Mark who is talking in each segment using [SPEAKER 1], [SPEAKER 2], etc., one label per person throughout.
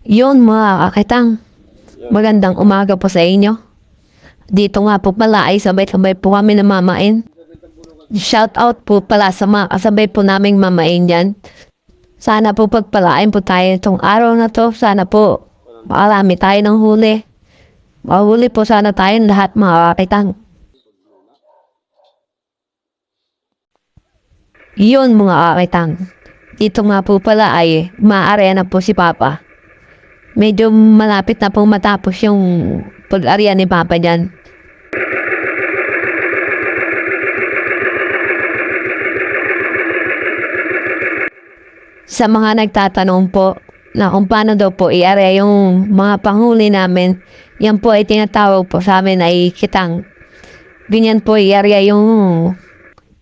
[SPEAKER 1] Yun mga kakitang, magandang umaga po sa inyo. Dito nga po pala ay sabay-sabay po kami namamain. Shout out po pala sa mga kasabay po naming mamain yan. Sana po pagpalain po tayo itong araw na to. Sana po makarami tayo ng huli. Mahuli po sana tayong lahat mga kakitang. Yun mga kakitang. Dito nga po pala ay maaarena po si Papa. Medyo malapit na pong matapos yung pag-arya ni Papa dyan. Sa mga nagtatanong po na kung paano daw po i-arya yung mga panghuli namin, yan po ay tinatawag po sa amin ay kitang. Ganyan po i-arya yung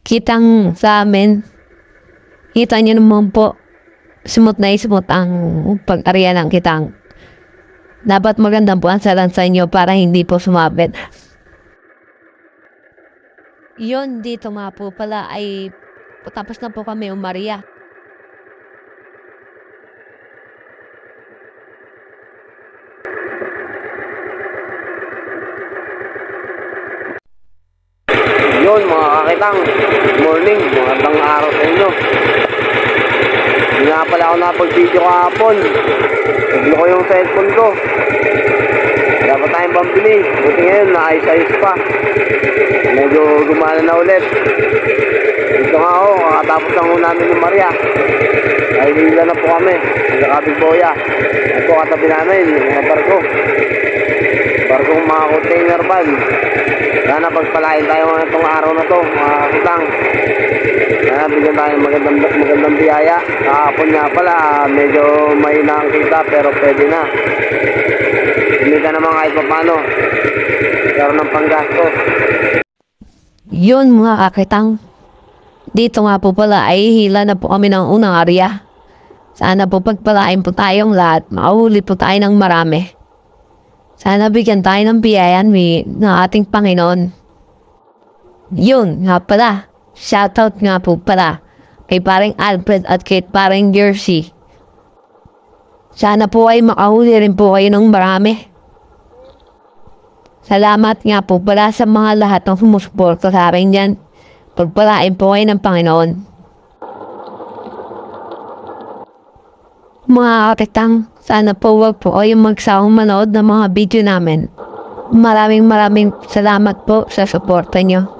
[SPEAKER 1] kitang sa amin. Kita nyo naman po, smooth na smooth ang pag-arya ng kitang. Dapat magandang po ang salan sa inyo para hindi po sumabit. Yun, dito nga po pala ay tapos na po kami umarya.
[SPEAKER 2] Yun mga kakitang, good morning, magandang araw sa inyo. Hindi nga pala ako napag-video kahapon. Naglo ko yung cellphone ko. Wala pa tayong pambili. Buti ngayon, naayos-ayos pa. Medyo gumana na ulit. Dito nga ako, kakatapos lang ho namin ng Maria. Dahil hila na po kami. Nagkakabig boya. Ito katabi namin, yung mga barko. Barkong mga container van. Sana pagpalain tayo itong araw na to, mga kakitang. Sana bigyan tayo magandang biyaya. Kahapon nga pala, medyo may nakakita pero pwede na. Kumita naman kahit papano. Karoon ng panggasto.
[SPEAKER 1] Yun mga kakitang. Dito nga po pala ay hila na po kami ng unang arya. Sana po pagpalain po tayong lahat. Makahuli po tayo ng marami. Sana bigyan tayo ng biyayan ng ating Panginoon. Yun nga pala. Shoutout nga po pala kay paring Alfred at kay paring Jersey. Sana po ay makahuli rin po kayo ng marami. Salamat nga po pala sa mga lahat ng sumusuporta sa akin dyan. Pagpalain po kayo ng Panginoon. Mga kakitang, sana po wag po kayong magsawang manood ng mga video namin. Maraming salamat po sa suporta nyo.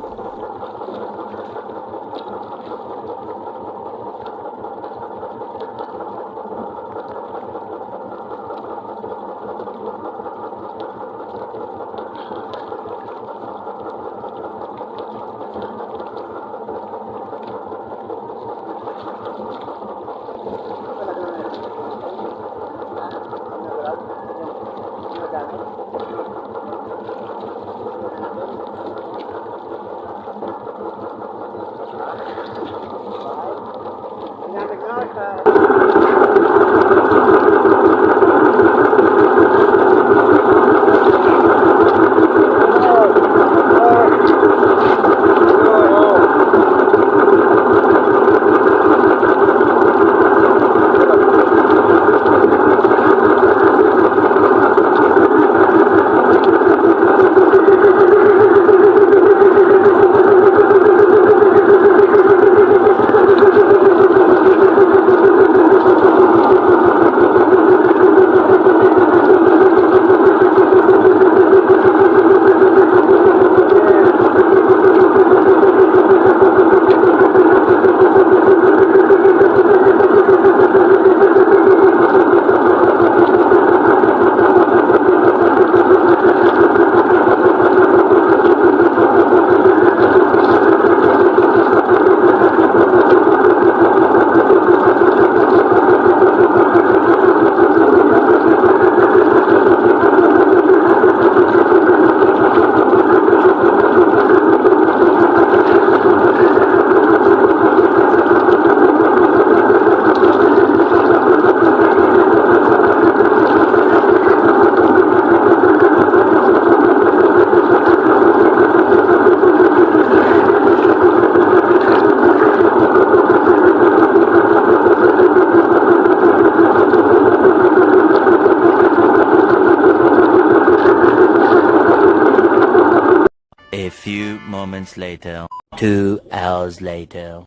[SPEAKER 3] moments later. 2 hours later.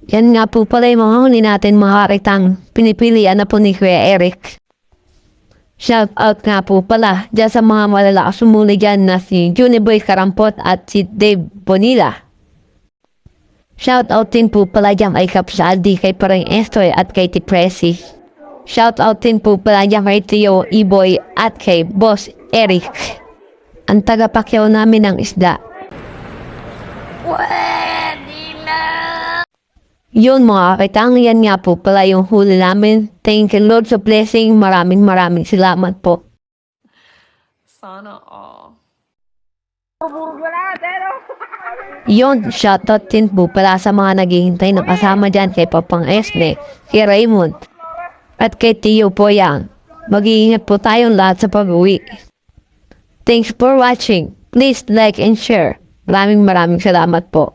[SPEAKER 1] Yan nga po pala yung mga huli natin mga karitang pinipilian na po ni Kuya Eric. Shout out nga po pala dyan sa mga malalakas sumuli dyan na si Juniboy Karampot at si Dave Bonilla. Shout out din po pala dyan kay Kapsaldi, kay Parang Estoy at kay Tipresi. Shout out din po pala dyan kay Tio Iboy at kay Boss Eric, ang tagapakyaw namin ng isda. Yun mga kakitang, yan nga po pala yung huli namin. Thank you Lord sa blessing. Maraming salamat po.
[SPEAKER 4] Sana all.
[SPEAKER 1] Yun, shoutout din po pala sa mga naghihintay na kasama dyan kay Papang Esme, kay Raymond, at kay Tio Poyang. Mag-iingat po tayong lahat sa pag-uwi. Thanks for watching. Please like and share. Maraming salamat po.